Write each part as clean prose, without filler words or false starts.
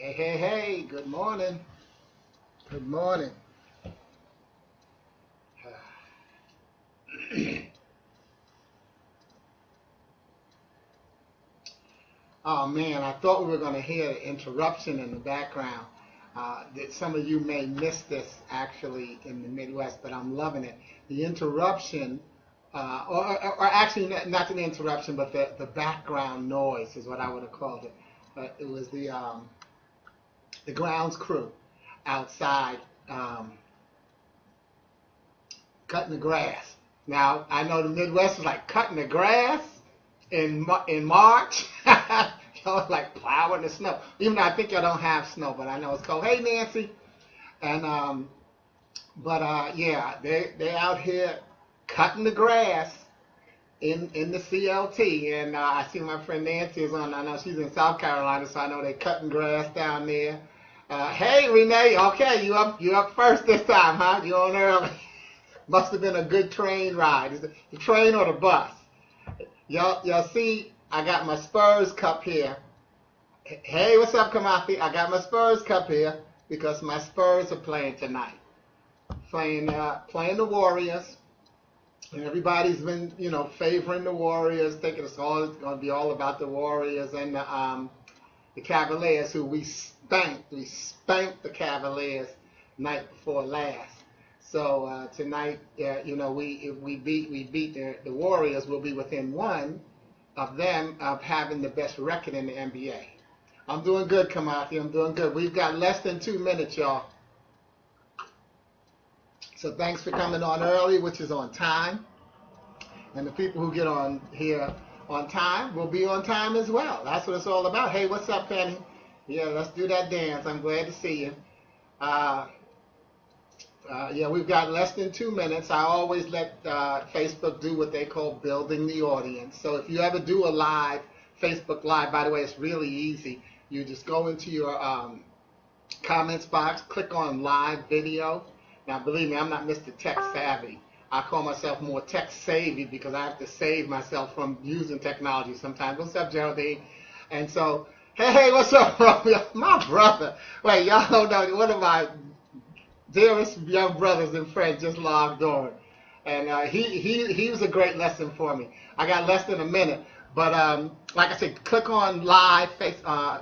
Hey, hey, hey, good morning. Good morning. Oh man, I thought we were going to hear an interruption in the background. That some of you may miss this actually in the Midwest, but I'm loving it. The interruption, or actually not the interruption, but the background noise is what I would have called it. It was the grounds crew outside cutting the grass. Now, I know the Midwest is like cutting the grass in March. Y'all like plowing the snow. Even though I think y'all don't have snow, but I know it's cold. Hey, Nancy. And yeah, they out here cutting the grass in the CLT. And I see my friend Nancy is on. I know she's in South Carolina, so I know they're cutting grass down there. Hey, Renee. Okay, you up first this time, huh? You on early? Must have been a good train ride. Is it the train or the bus? Y'all see, I got my Spurs cup here. Hey, what's up, Kamathi? I got my Spurs cup here because my Spurs are playing tonight. Playing the Warriors. And everybody's been, favoring the Warriors, thinking it's going to be all about the Warriors and the Cavaliers, who we spanked. We spanked the Cavaliers night before last. So tonight, if we beat the Warriors, we'll be within one of them of having the best record in the NBA. I'm doing good, Kamathi. I'm doing good. We've got less than 2 minutes, y'all. So thanks for coming on early, which is on time. And the people who get on here on time will be on time as well. That's what it's all about. Hey, what's up, Penny? Yeah, let's do that dance. I'm glad to see you. Yeah, we've got less than 2 minutes. I always let Facebook do what they call building the audience. So if you ever do a live, Facebook Live, by the way, it's really easy. You just go into your comments box, click on live video. Now, believe me, I'm not Mr. Tech Savvy. I call myself more tech savvy because I have to save myself from using technology sometimes. What's up, Geraldine? And so, hey, what's up, Romeo? My brother. Wait, y'all don't know, one of my dearest young brothers and friends just logged on, and he was a great lesson for me. I got less than a minute, but like I said, click on live,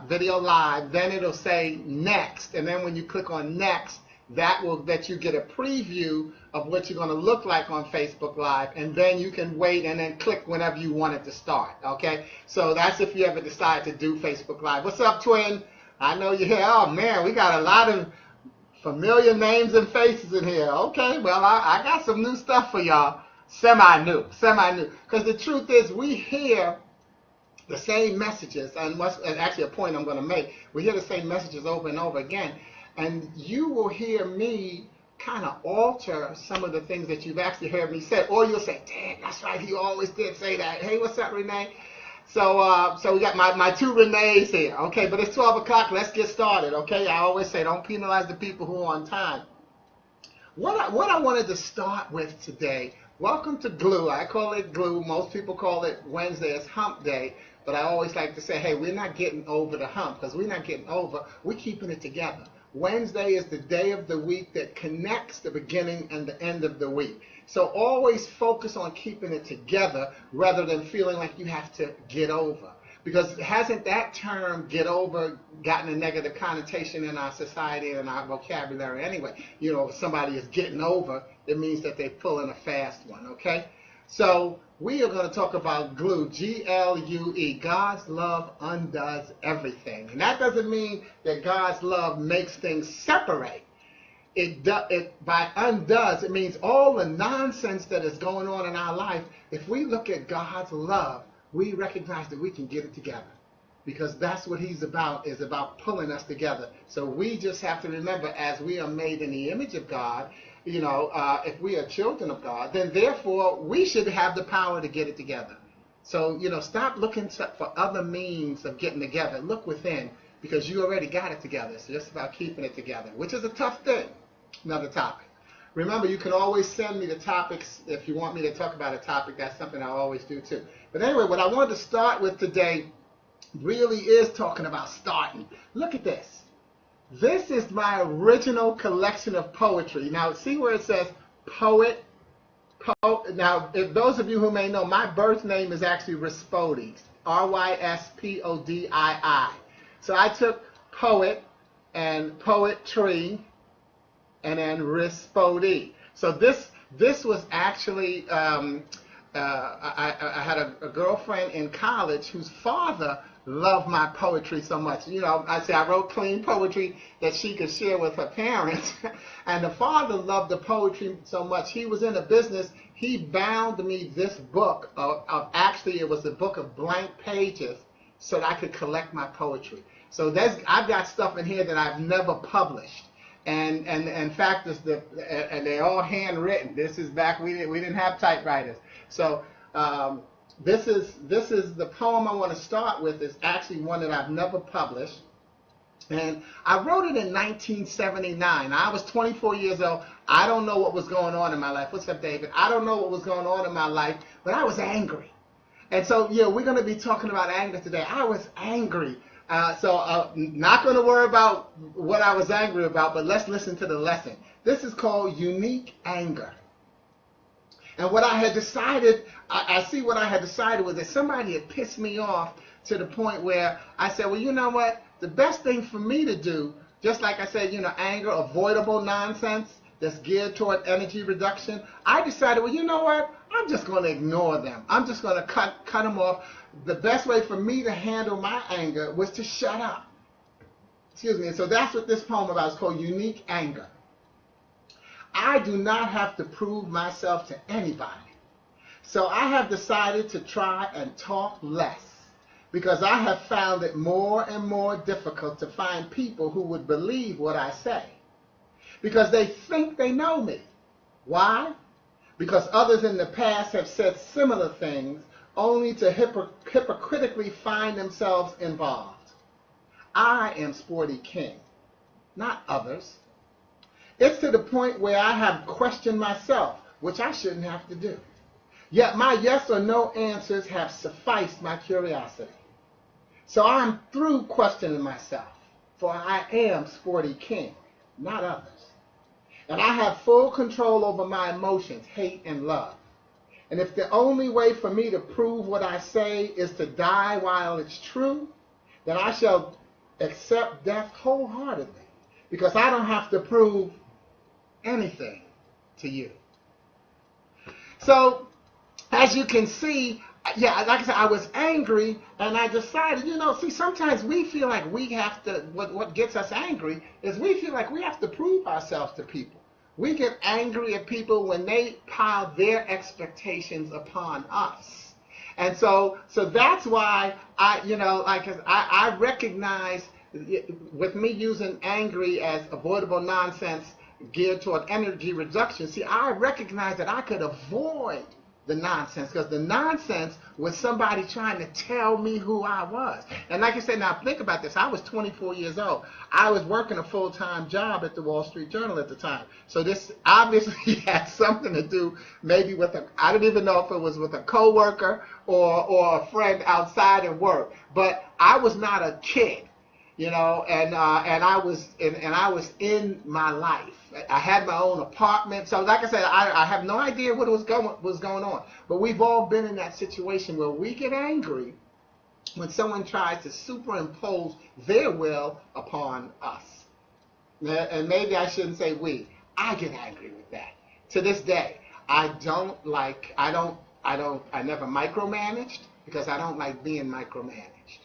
video live, then it'll say next, and then when you click on next, that will let you get a preview of what you're going to look like on Facebook Live, and then you can wait and then click whenever you want it to start. Okay, so that's if you ever decide to do Facebook Live. What's up, twin? I know you're here. Oh man, we got a lot of familiar names and faces in here. Okay, well, I got some new stuff for y'all. Semi-new. Because the truth is, we hear the same messages, and actually a point I'm going to make. We hear the same messages over and over again, and you will hear me kind of alter some of the things that you've actually heard me say, or you'll say, dang, that's right, he always did say that. Hey, what's up, Renee? So we got my two Renees here, okay? But it's 12 o'clock. Let's get started, okay? I always say don't penalize the people who are on time. What I wanted to start with today, welcome to Glue. I call it Glue. Most people call it Wednesday. It's Hump Day. But I always like to say, hey, we're not getting over the hump, because we're not getting over. We're keeping it together. Wednesday is the day of the week that connects the beginning and the end of the week. So always focus on keeping it together rather than feeling like you have to get over. Because hasn't that term, get over, gotten a negative connotation in our society and our vocabulary anyway? If somebody is getting over, it means that they're pulling a fast one, okay? So we are going to talk about glue, G-L-U-E. God's love undoes everything. And that doesn't mean that God's love makes things separate. By undoes, it means all the nonsense that is going on in our life. If we look at God's love, we recognize that we can get it together, because that's what he's about, is about pulling us together. So we just have to remember, as we are made in the image of God, if we are children of God, then therefore we should have the power to get it together. So, stop looking for other means of getting together. Look within, because you already got it together. It's just about keeping it together, which is a tough thing. Another topic. Remember, you can always send me the topics if you want me to talk about a topic. That's something I always do too. But anyway, what I wanted to start with today really is talking about starting. Look at this. This is my original collection of poetry. Now, see where it says poet? Now, if those of you who may know, my birth name is actually Ryspodii, Ryspodii. So I took poet and poetry and then Ryspodii. So this was actually, I had a girlfriend in college whose father loved my poetry so much. You know, I wrote clean poetry that she could share with her parents. And the father loved the poetry so much. He was in a business. He bound me this book of actually, it was a book of blank pages so that I could collect my poetry. So I've got stuff in here that I've never published. And in fact, and they're all handwritten. This is back, we didn't have typewriters. So this is the poem I want to start with. Is actually one that I've never published. And I wrote it in 1979. I was 24 years old. I don't know what was going on in my life. What's up, David? I don't know what was going on in my life, but I was angry. And so, yeah, we're going to be talking about anger today. I was angry. So not going to worry about what I was angry about, but let's listen to the lesson. This is called unique anger. And what I had decided, I see what I had decided was that somebody had pissed me off to the point where I said, well, you know what? The best thing for me to do, just like I said, you know, anger, avoidable nonsense that's geared toward energy reduction, I decided, well, you know what? I'm just going to ignore them. I'm just going to cut them off. The best way for me to handle my anger was to shut up. Excuse me. And so that's what this poem about is called Unique Anger. I do not have to prove myself to anybody. So I have decided to try and talk less, because I have found it more and more difficult to find people who would believe what I say, because they think they know me. Why? Because others in the past have said similar things, only to hypocritically find themselves involved. I am Sporty King, not others. It's to the point where I have questioned myself, which I shouldn't have to do. Yet my yes or no answers have sufficed my curiosity. So I'm through questioning myself, for I am Sporty King, not others. And I have full control over my emotions, hate and love. And if the only way for me to prove what I say is to die while it's true, then I shall accept death wholeheartedly, because I don't have to prove anything to you. So, as you can see, yeah, like I said, I was angry, and I decided, you know, see, sometimes we feel like we have to, what gets us angry is we feel like we have to prove ourselves to people. We get angry at people when they pile their expectations upon us. And so that's why I recognize, with me using angry as avoidable nonsense geared toward energy reduction, see, I recognize that I could avoid the nonsense, because the nonsense was somebody trying to tell me who I was. And like I said, now think about this. I was 24 years old. I was working a full-time job at the Wall Street Journal at the time. So this obviously had something to do maybe with I don't even know if it was with a coworker or a friend outside at work. But I was not a kid, you know, and I was in my life. I had my own apartment. So like I said, I have no idea what was going on. But we've all been in that situation where we get angry when someone tries to superimpose their will upon us. And maybe I shouldn't say we. I get angry with that. To this day, I never micromanaged, because I don't like being micromanaged.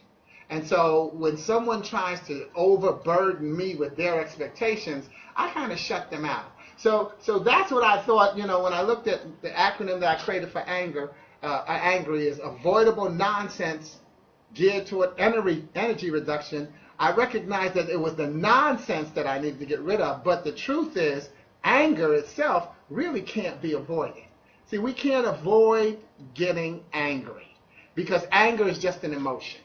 And so when someone tries to overburden me with their expectations, I kind of shut them out. So that's what I thought, you know, when I looked at the acronym that I created for anger. Angry is avoidable nonsense geared toward energy reduction. I recognized that it was the nonsense that I needed to get rid of, but the truth is, anger itself really can't be avoided. See, we can't avoid getting angry, because anger is just an emotion.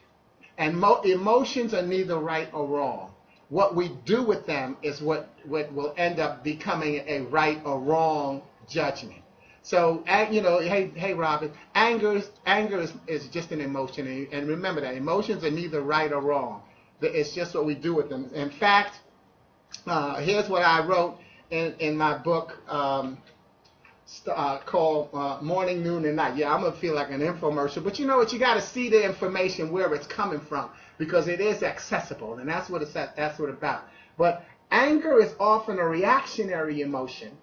And emotions are neither right or wrong. What we do with them is what will end up becoming a right or wrong judgment. So, you know, hey, Robin, anger is just an emotion. And remember that emotions are neither right or wrong. It's just what we do with them. In fact, Here's what I wrote in my book called Morning, Noon, and Night. Yeah, I'm going to feel like an infomercial, but you know what? You got to see the information where it's coming from because it is accessible, and that's what it's about. But anger is often a reactionary emotion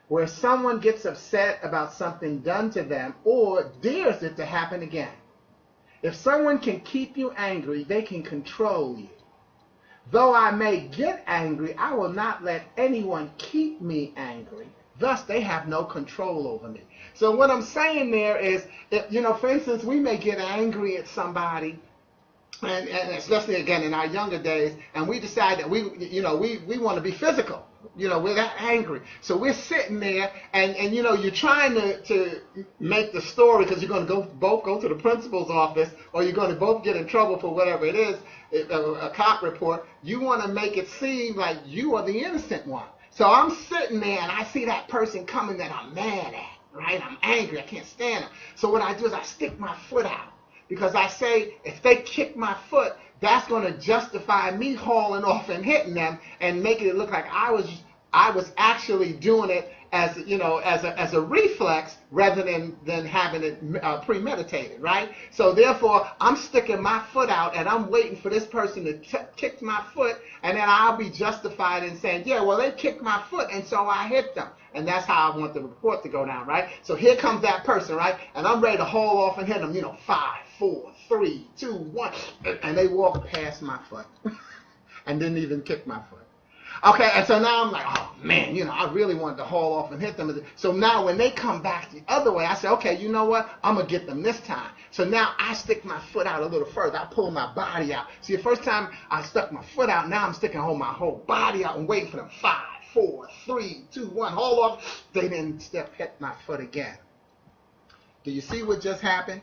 where someone gets upset about something done to them or dares it to happen again. If someone can keep you angry, they can control you. Though I may get angry, I will not let anyone keep me angry. Thus, they have no control over me. So what I'm saying there is, for instance, we may get angry at somebody, and especially, again, in our younger days, and we decide that we want to be physical. We're that angry. So we're sitting there, and you're trying to make the story because you're going to both go to the principal's office, or you're going to both get in trouble for whatever it is, a cop report. You want to make it seem like you are the innocent one. So I'm sitting there, and I see that person coming that I'm mad at, right? I'm angry. I can't stand them. So what I do is I stick my foot out because I say if they kick my foot, that's going to justify me hauling off and hitting them and making it look like I was actually doing it as a reflex rather than having it premeditated, right? So therefore, I'm sticking my foot out and I'm waiting for this person to kick my foot, and then I'll be justified in saying, yeah, well, they kicked my foot, and so I hit them. And that's how I want the report to go down, right? So here comes that person, right? And I'm ready to haul off and hit them, 5, 4, 3, 2, 1, and they walk past my foot and didn't even kick my foot. Okay, and so now I'm like, oh man, I really wanted to haul off and hit them. So now when they come back the other way, I say, okay, you know what? I'm going to get them this time. So now I stick my foot out a little further. I pull my body out. See, the first time I stuck my foot out, now I'm sticking my whole body out and waiting for them. 5, 4, 3, 2, 1, haul off. They didn't hit my foot again. Do you see what just happened?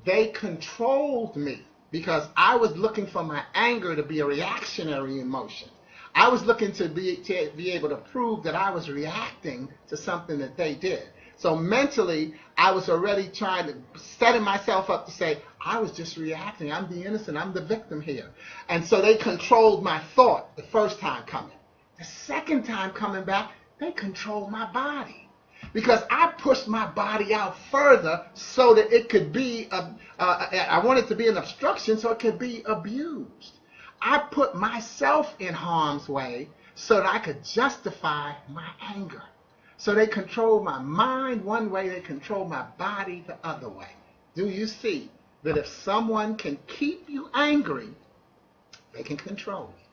They controlled me because I was looking for my anger to be a reactionary emotion. I was looking to be able to prove that I was reacting to something that they did. So mentally, I was already setting myself up to say, I was just reacting. I'm the innocent. I'm the victim here. And so they controlled my thought the first time coming. The second time coming back, they controlled my body. Because I pushed my body out further so that it could be, I wanted it to be an obstruction so it could be abused. I put myself in harm's way so that I could justify my anger. So they control my mind one way, they control my body the other way. Do you see that if someone can keep you angry, they can control you?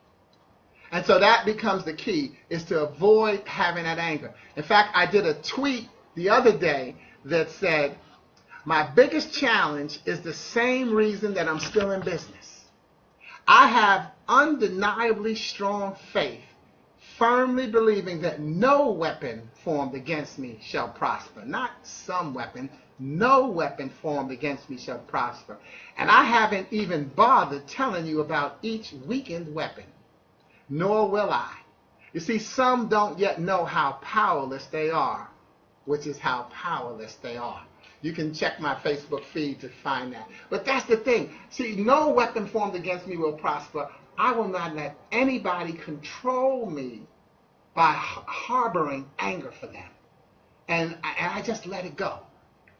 And so that becomes the key, is to avoid having that anger. In fact, I did a tweet the other day that said, my biggest challenge is the same reason that I'm still in business. I have undeniably strong faith, firmly believing that no weapon formed against me shall prosper. Not some weapon, no weapon formed against me shall prosper. And I haven't even bothered telling you about each weakened weapon, nor will I. You see, some don't yet know how powerless they are, which is how powerless they are. You can check my Facebook feed to find that. But that's the thing. See, no weapon formed against me will prosper. I will not let anybody control me by harboring anger for them. And I just let it go.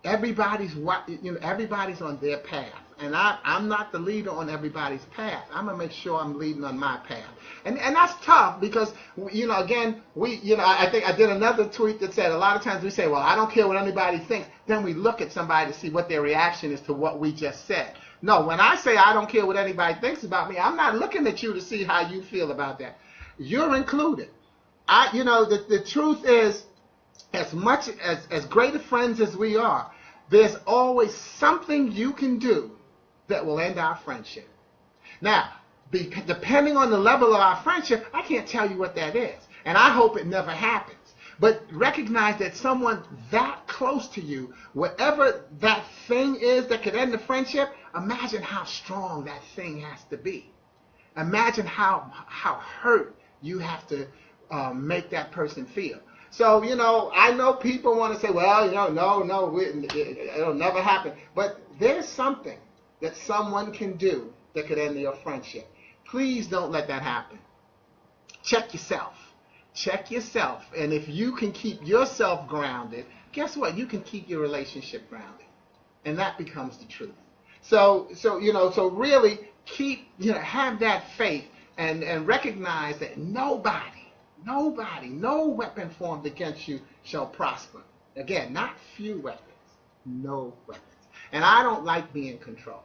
Everybody's on their path. And I'm not the leader on everybody's path. I'm going to make sure I'm leading on my path. And that's tough because, again, I think I did another tweet that said a lot of times we say, well, I don't care what anybody thinks. Then we look at somebody to see what their reaction is to what we just said. No, when I say I don't care what anybody thinks about me, I'm not looking at you to see how you feel about that. You're included. The truth is, as much as great of friends as we are, there's always something you can do that will end our friendship. Now, depending on the level of our friendship, I can't tell you what that is. And I hope it never happens. But recognize that someone that close to you, whatever that thing is that could end the friendship, imagine how strong that thing has to be. Imagine how hurt you have to make that person feel. So, I know people want to say, well, no, it'll never happen. But there's something that someone can do that could end your friendship. Please don't let that happen. check yourself. Check yourself. And if you can keep yourself grounded, guess what? You can keep your relationship grounded. And that becomes the truth. So really keep, have that faith and recognize that nobody, no weapon formed against you shall prosper. Again, not few weapons, no weapons. And I don't like being controlled.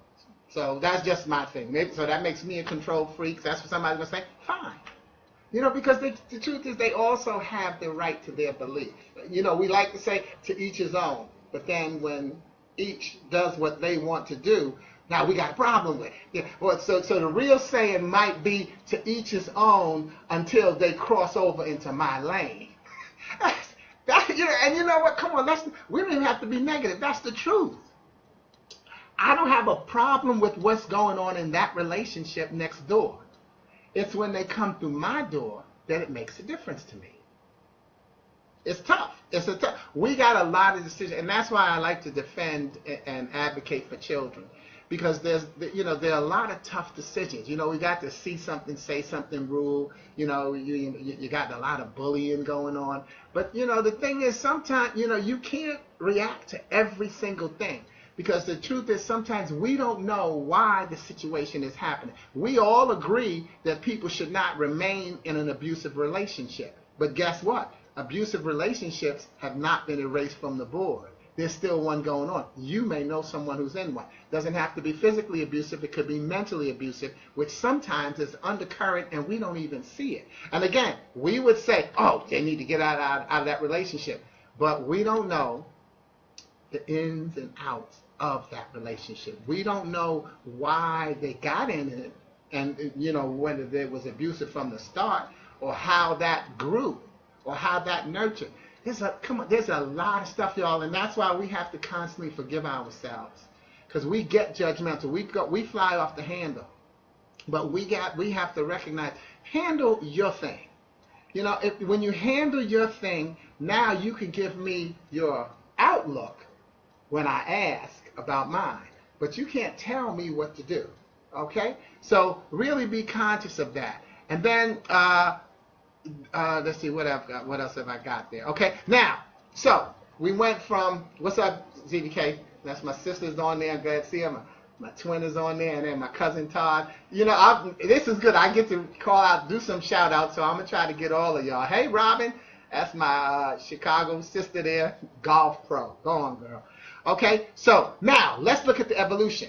So that's just my thing. Maybe, so that makes me a control freak. That's what somebody's going to say. Fine. Because the truth is they also have the right to their belief. We like to say to each his own. But then when each does what they want to do, now we got a problem with it. Yeah. Well, so the real saying might be to each his own until they cross over into my lane. And you know what? Come on, we don't even have to be negative. That's the truth. I don't have a problem with what's going on in that relationship next door. It's when they come through my door that it makes a difference to me. It's tough. We got a lot of decisions, and that's why I like to defend and advocate for children, because there are a lot of tough decisions. We got to see something, say something, rule. You got a lot of bullying going on. But the thing is, sometimes you can't react to every single thing. Because the truth is sometimes we don't know why the situation is happening. We all agree that people should not remain in an abusive relationship. But guess what? Abusive relationships have not been erased from the board. There's still one going on. You may know someone who's in one. Doesn't have to be physically abusive. It could be mentally abusive, which sometimes is undercurrent and we don't even see it. And again, we would say, oh, they need to get out of that relationship. But we don't know the ins and outs of that relationship. We don't know why they got in it, and whether it was abusive from the start, or how that grew, or how that nurtured. There's a lot of stuff, y'all, and that's why we have to constantly forgive ourselves, because we get judgmental. We fly off the handle, but we have to recognize, handle your thing. When you handle your thing, now you can give me your outlook when I ask about mine, but you can't tell me what to do. Okay, so really be conscious of that. And then let's see what else have I got there. Okay, now so we went from, what's up, ZDK? That's my sister's on there. I'm glad to see her. My twin is on there, and then my cousin Todd. This is good. I get to call out, do some shout outs, so I'm gonna try to get all of y'all. Hey, Robin, that's my Chicago sister there, golf pro. Go on, girl. Okay, so now let's look at the evolution,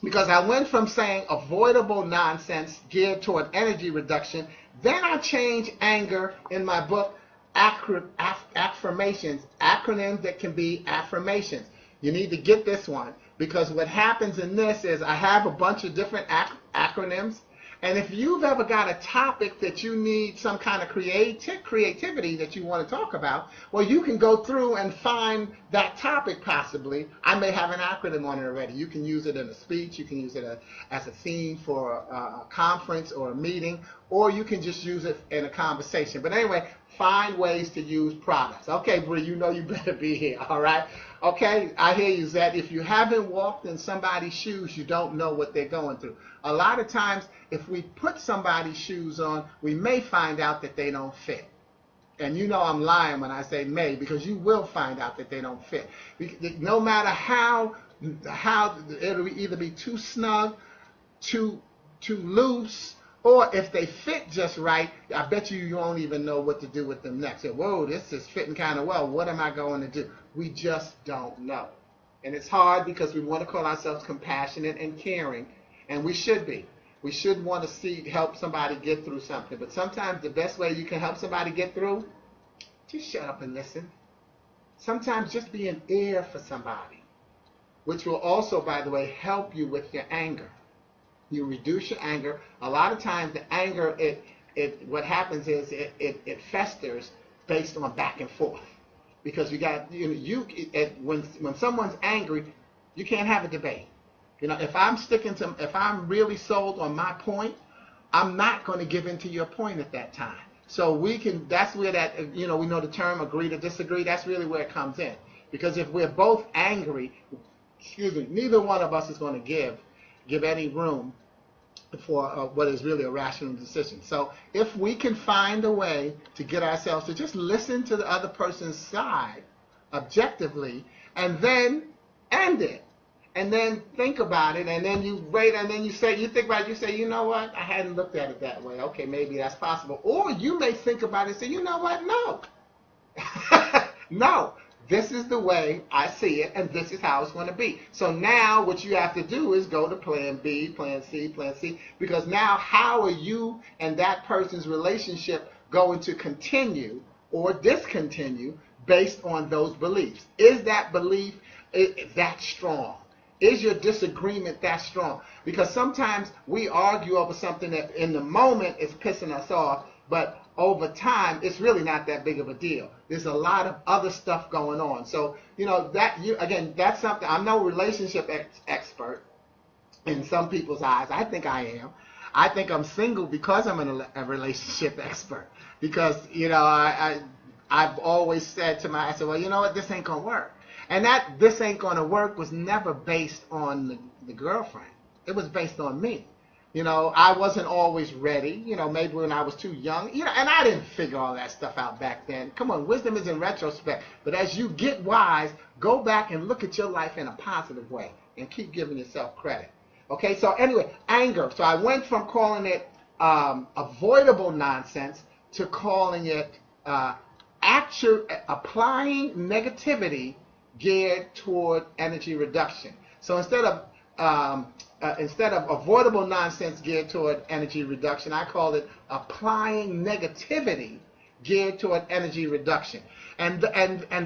because I went from saying avoidable nonsense geared toward energy reduction. Then I changed anger in my book, Ac-Firmations, acronyms that can be affirmations. You need to get this one, because what happens in this is I have a bunch of different acronyms. And if you've ever got a topic that you need some kind of creativity that you want to talk about, well, you can go through and find that topic possibly. I may have an acronym on it already. You can use it in a speech. You can use it as a theme for a conference or a meeting, or you can just use it in a conversation. But anyway, find ways to use products. Okay, Bree, you better be here, all right? Okay, I hear you, Zed. If you haven't walked in somebody's shoes, you don't know what they're going through. A lot of times, if we put somebody's shoes on, we may find out that they don't fit. And I'm lying when I say may, because you will find out that they don't fit. No matter how it'll either be too snug, too loose, or if they fit just right, I bet you won't even know what to do with them next. So, whoa, this is fitting kind of well. What am I going to do? We just don't know. And it's hard because we want to call ourselves compassionate and caring, and we should be. We should want to help somebody get through something. But sometimes the best way you can help somebody get through, just shut up and listen. Sometimes just be an ear for somebody, which will also, by the way, help you with your anger. You reduce your anger. A lot of times the anger, what happens is it festers based on back and forth. Because when someone's angry, you can't have a debate. If I'm really sold on my point, I'm not going to give in to your point at that time. So that's where we know the term agree to disagree. That's really where it comes in. Because if we're both angry, neither one of us is going to give any room for what is really a rational decision. So if we can find a way to get ourselves to just listen to the other person's side objectively, and then end it, and then think about it, and then you wait, and then you think about it, you say, you know what, I hadn't looked at it that way. Okay, maybe that's possible. Or you may think about it and say, you know what, no. No, this is the way I see it, and this is how it's going to be. So now what you have to do is go to plan B, plan C, because now how are you and that person's relationship going to continue or discontinue based on those beliefs? Is that belief that strong? Is your disagreement that strong? Because sometimes we argue over something that in the moment is pissing us off, but over time, it's really not that big of a deal. There's a lot of other stuff going on. So, that's something. I'm no relationship expert in some people's eyes. I think I am. I think I'm single because I'm a relationship expert. Because, I've always said to I said, well, you know what, this ain't going to work. And that this ain't going to work was never based on the girlfriend. It was based on me. I wasn't always ready, maybe when I was too young, and I didn't figure all that stuff out back then. Come on, wisdom is in retrospect. But as you get wise, go back and look at your life in a positive way and keep giving yourself credit. Okay, so anyway, anger. So I went from calling it avoidable nonsense to calling it applying negativity geared toward energy reduction. So instead of avoidable nonsense geared toward energy reduction, I call it applying negativity geared toward energy reduction. And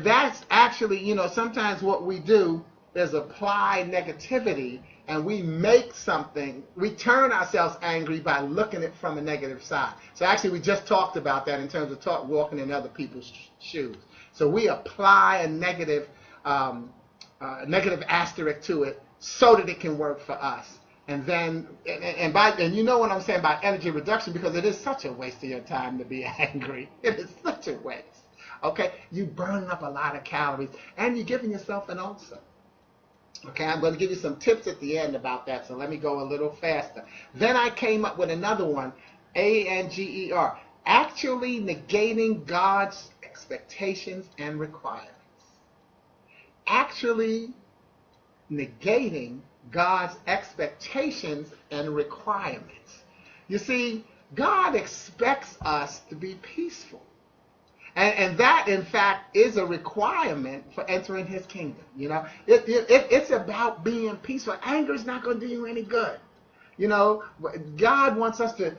that's actually, sometimes what we do is apply negativity, and we make something, we turn ourselves angry by looking at it from a negative side. So actually we just talked about that in terms of walking in other people's shoes. So we apply a negative asterisk to it so that it can work for us. And then, and you know what I'm saying about energy reduction, because it is such a waste of your time to be angry. It is such a waste. Okay, you burn up a lot of calories, and you're giving yourself an ulcer. Okay, I'm going to give you some tips at the end about that, so let me go a little faster. Then I came up with another one, ANGER, actually negating God's expectations and requirements. Actually negating God's expectations and requirements. You see, God expects us to be peaceful. And that, in fact, is a requirement for entering his kingdom. It's about being peaceful. Anger is not going to do you any good. God wants us to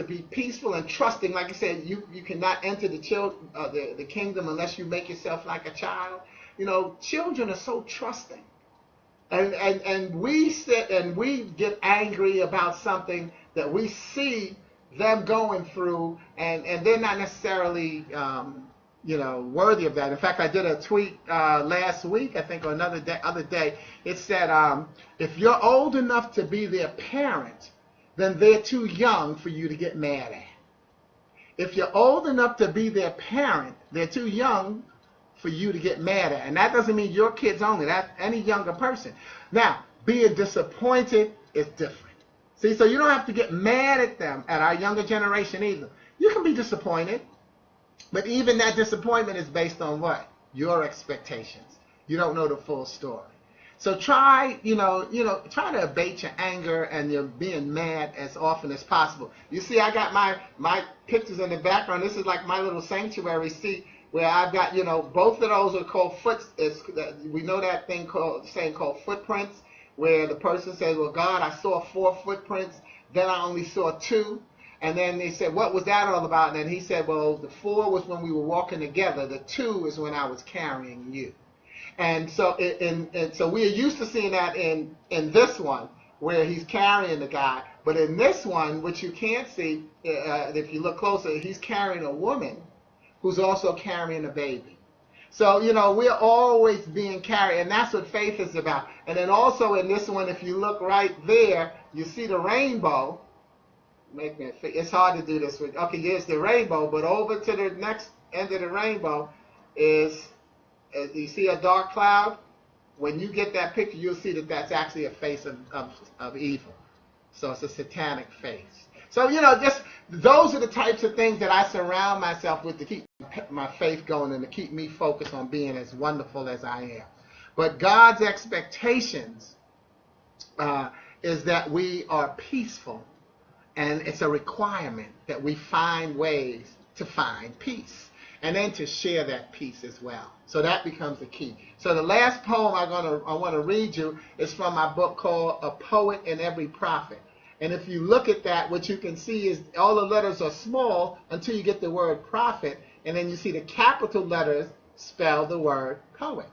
be peaceful and trusting. Like I said, you cannot enter the kingdom unless you make yourself like a child. Children are so trusting. And we sit and we get angry about something that we see them going through, and they're not necessarily worthy of that. In fact, I did a tweet last week, I think, or other day. It said, if you're old enough to be their parent, then they're too young for you to get mad at. If you're old enough to be their parent, they're too young for you to get mad at. And that doesn't mean your kids only. That's any younger person. Now, being disappointed is different. See, so you don't have to get mad at them, at our younger generation either. You can be disappointed, but even that disappointment is based on what? Your expectations. You don't know the full story. So try to abate your anger and your being mad as often as possible. You see, I got my pictures in the background. This is like my little sanctuary seat, where I've got, both of those are called we know that saying called footprints, where the person says, well, God, I saw 4 footprints, then I only saw 2. And then they said, what was that all about? And then he said, well, the 4 was when we were walking together. The 2 is when I was carrying you. And so so we are used to seeing that in this one, where he's carrying the guy. But in this one, which you can't see, if you look closer, he's carrying a woman who's also carrying a baby. So, we're always being carried, and that's what faith is about. And then also in this one, if you look right there, you see the rainbow. It's hard to do this with, okay, here's the rainbow, but over to the next end of the rainbow is, you see a dark cloud? When you get that picture, you'll see that that's actually a face of evil. So it's a satanic faith. So, just those are the types of things that I surround myself with to keep my faith going and to keep me focused on being as wonderful as I am. But God's expectations is that we are peaceful, and it's a requirement that we find ways to find peace and then to share that peace as well. So that becomes the key. So the last poem I want to read you is from my book called A Poet and Every Prophet. And if you look at that, what you can see is all the letters are small until you get the word prophet, and then you see the capital letters spell the word poet.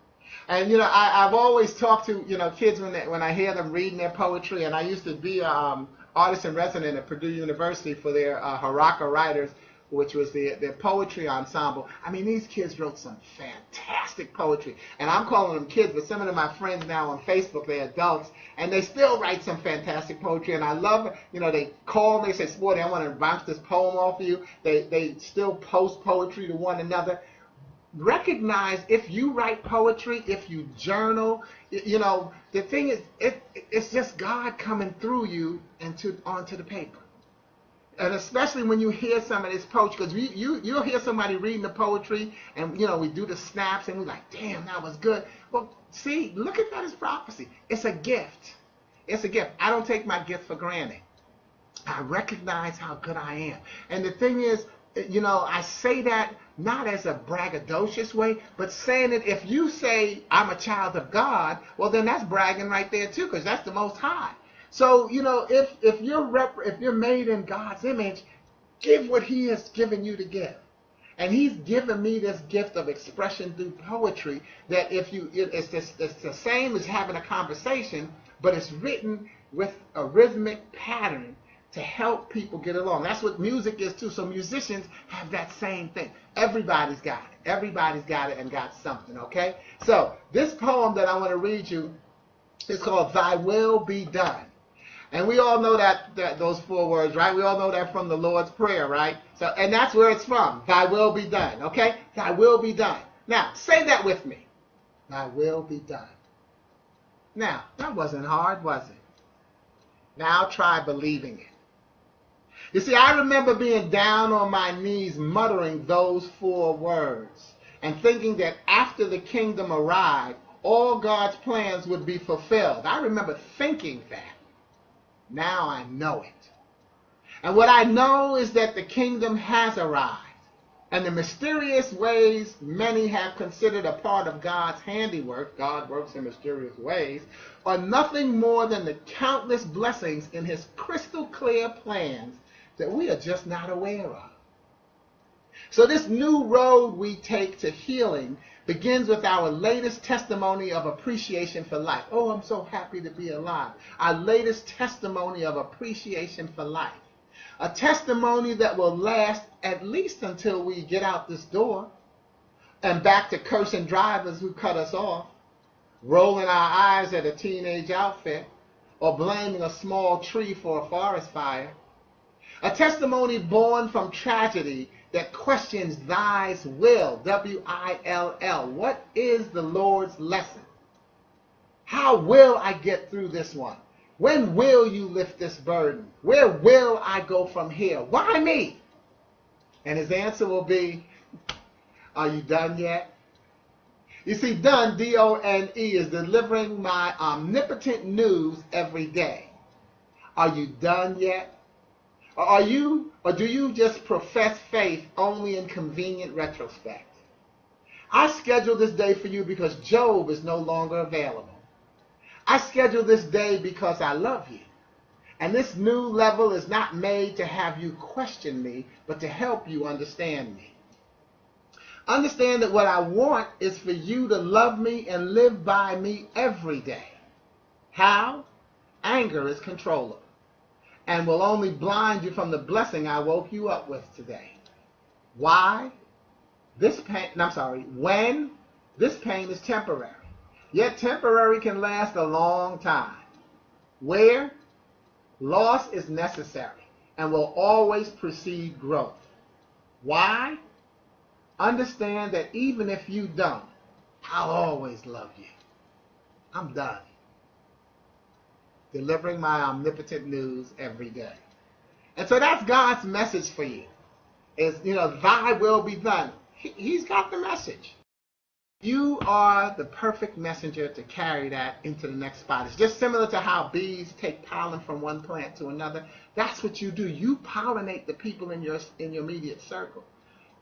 And I've always talked to kids when I hear them reading their poetry, and I used to be artist in resident at Purdue University for their Haraka Writers, which was their poetry ensemble. I mean, these kids wrote some fantastic poetry. And I'm calling them kids, but some of them are my friends now on Facebook. They're adults, and they still write some fantastic poetry. And I love, they call me, they say, Sporty, I want to bounce this poem off of you. They still post poetry to one another. Recognize if you write poetry, if you journal, the thing is, it's just God coming through you onto the paper. And especially when you hear some of this poetry, because you'll hear somebody reading the poetry, and we do the snaps, and we're like, damn, that was good. Well, see, look at that as prophecy. It's a gift. It's a gift. I don't take my gift for granted. I recognize how good I am. And the thing is, I say that not as a braggadocious way, but saying it, if you say I'm a child of God, well, then that's bragging right there too, because that's the Most High. So, if you're made in God's image, give what He has given you to give. And He's given me this gift of expression through poetry that it's the same as having a conversation, but it's written with a rhythmic pattern to help people get along. That's what music is too. So musicians have that same thing. Everybody's got it. Everybody's got it and got something, okay? So this poem that I want to read you is called Thy Will Be Done. And we all know that those 4 words, right? We all know that from the Lord's Prayer, right? So, and that's where it's from. Thy will be done, okay? Thy will be done. Now, say that with me. Thy will be done. Now, that wasn't hard, was it? Now try believing it. You see, I remember being down on my knees muttering those 4 words and thinking that after the kingdom arrived, all God's plans would be fulfilled. I remember thinking that. Now I know it. And what I know is that the kingdom has arrived, and the mysterious ways many have considered a part of God's handiwork, God works in mysterious ways, are nothing more than the countless blessings in His crystal clear plans that we are just not aware of. So this new road we take to healing begins with our latest testimony of appreciation for life. Oh, I'm so happy to be alive. Our latest testimony of appreciation for life. A testimony that will last at least until we get out this door and back to cursing drivers who cut us off, rolling our eyes at a teenage outfit, or blaming a small tree for a forest fire. A testimony born from tragedy that questions Thy will, W-I-L-L. What is the Lord's lesson? How will I get through this one? When will you lift this burden? Where will I go from here? Why me? And His answer will be, are you done yet? You see, done, D-O-N-E, is delivering my omnipotent news every day. Are you done yet? Or do you just profess faith only in convenient retrospect? I scheduled this day for you because Job is no longer available. I scheduled this day because I love you. And this new level is not made to have you question me, but to help you understand me. Understand that what I want is for you to love me and live by me every day. How? Anger is controllable and will only blind you from the blessing I woke you up with today. Why? When this pain is temporary, yet temporary can last a long time. Where? Loss is necessary and will always precede growth. Why? Understand that even if you don't, I'll always love you. I'm done. delivering my omnipotent news every day. And so that's God's message for you. Is, thy will be done. He's got the message. You are the perfect messenger to carry that into the next spot. It's just similar to how bees take pollen from one plant to another. That's what you do. You pollinate the people in your immediate circle.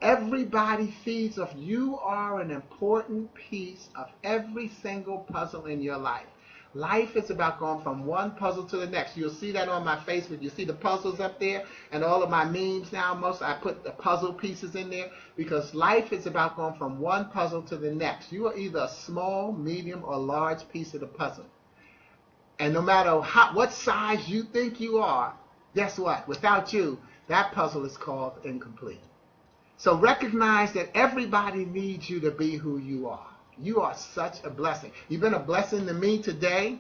Everybody feeds off. You are an important piece of every single puzzle in your life. Life is about going from one puzzle to the next. You'll see that on my Facebook. You see the puzzles up there, and all of my memes now, I put the puzzle pieces in there, because life is about going from one puzzle to the next. You are either a small, medium, or large piece of the puzzle. And no matter what size you think you are, guess what? Without you, that puzzle is called incomplete. So recognize that everybody needs you to be who you are. You are such a blessing. You've been a blessing to me today.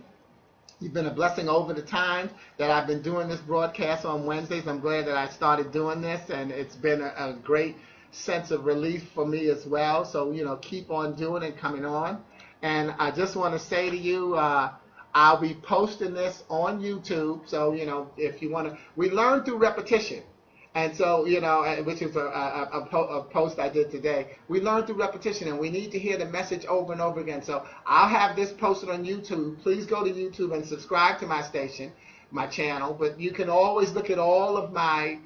You've been a blessing over the time that I've been doing this broadcast on Wednesdays. I'm glad that I started doing this, and it's been a great sense of relief for me as well. So, keep on doing and coming on. And I just want to say to you, I'll be posting this on YouTube. So, if you want to, we learn through repetition. And so, which is a post I did today. We learn through repetition, and we need to hear the message over and over again. So I'll have this posted on YouTube. Please go to YouTube and subscribe to my station, my channel. But you can always look at all of my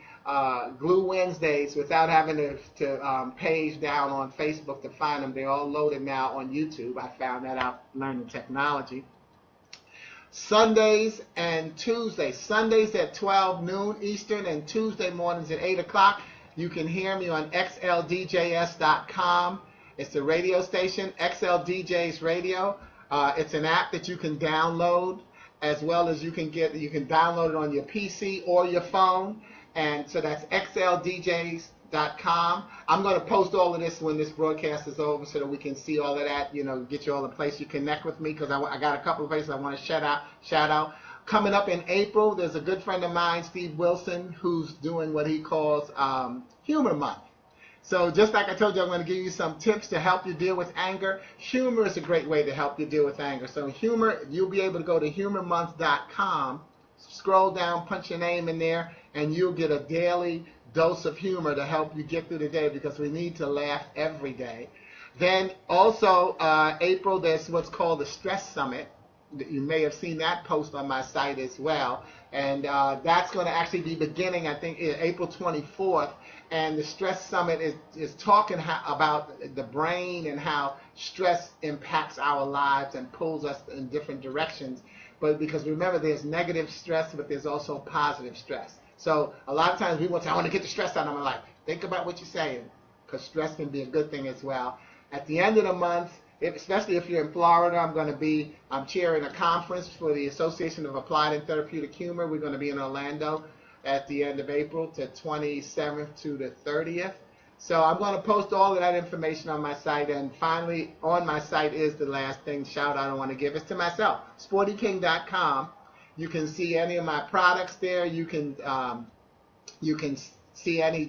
Glue Wednesdays without having to page down on Facebook to find them. They're all loaded now on YouTube. I found that out learning technology. Sundays and Tuesdays. Sundays at 12 noon Eastern, and Tuesday mornings at 8 o'clock. You can hear me on xldjs.com. It's a radio station, XLDJs Radio. It's an app that you can download, as well as you can download it on your PC or your phone. And so that's xldjs.com. I'm going to post all of this when this broadcast is over, so that we can see all of that, get you all in place. You connect with me, because I got a couple of places I want to shout out. Coming up in April, there's a good friend of mine, Steve Wilson, who's doing what he calls Humor Month. So just like I told you, I'm going to give you some tips to help you deal with anger. Humor is a great way to help you deal with anger. So humor, you'll be able to go to humormonth.com, scroll down, punch your name in there, and you'll get a daily dose of humor to help you get through the day, because we need to laugh every day. Then also April, there's what's called the Stress Summit. You may have seen that post on my site as well. And that's going to actually be beginning, I think, April 24th. And the Stress Summit is talking about the brain and how stress impacts our lives and pulls us in different directions. But because remember, there's negative stress, but there's also positive stress. So a lot of times we want to say, I want to get the stress out of my life. Think about what you're saying, because stress can be a good thing as well. At the end of the month, especially if you're in Florida, I'm chairing a conference for the Association of Applied and Therapeutic Humor. We're going to be in Orlando at the end of April, to 27th to the 30th. So I'm going to post all of that information on my site. And finally, on my site is the last thing, shout out I want to give. It's to myself, sportyking.com. You can see any of my products there. You can see any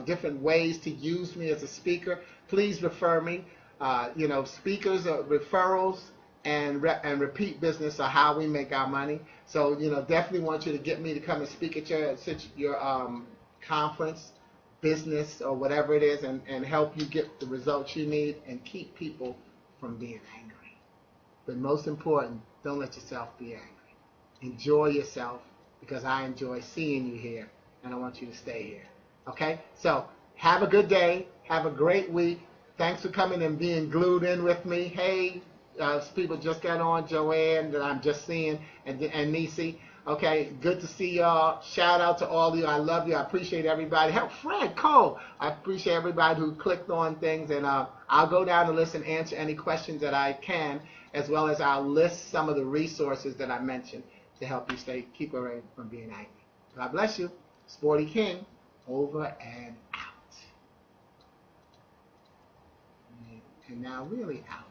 different ways to use me as a speaker. Please refer me. Speakers, referrals, and repeat business are how we make our money. So definitely want you to get me to come and speak at your conference, business, or whatever it is, and help you get the results you need and keep people from being angry. But most important, don't let yourself be angry. Enjoy yourself, because I enjoy seeing you here, and I want you to stay here. Okay? So have a good day. Have a great week. Thanks for coming and being glued in with me. Hey, people just got on, Joanne, that I'm just seeing, and Nisi. Okay, good to see y'all. Shout out to all of you. I love you. I appreciate everybody. Help Fred Cole. I appreciate everybody who clicked on things, and I'll go down the list and answer any questions that I can, as well as I'll list some of the resources that I mentioned to help you keep away from being angry. God bless you. Sporty King, over and out. And now really out.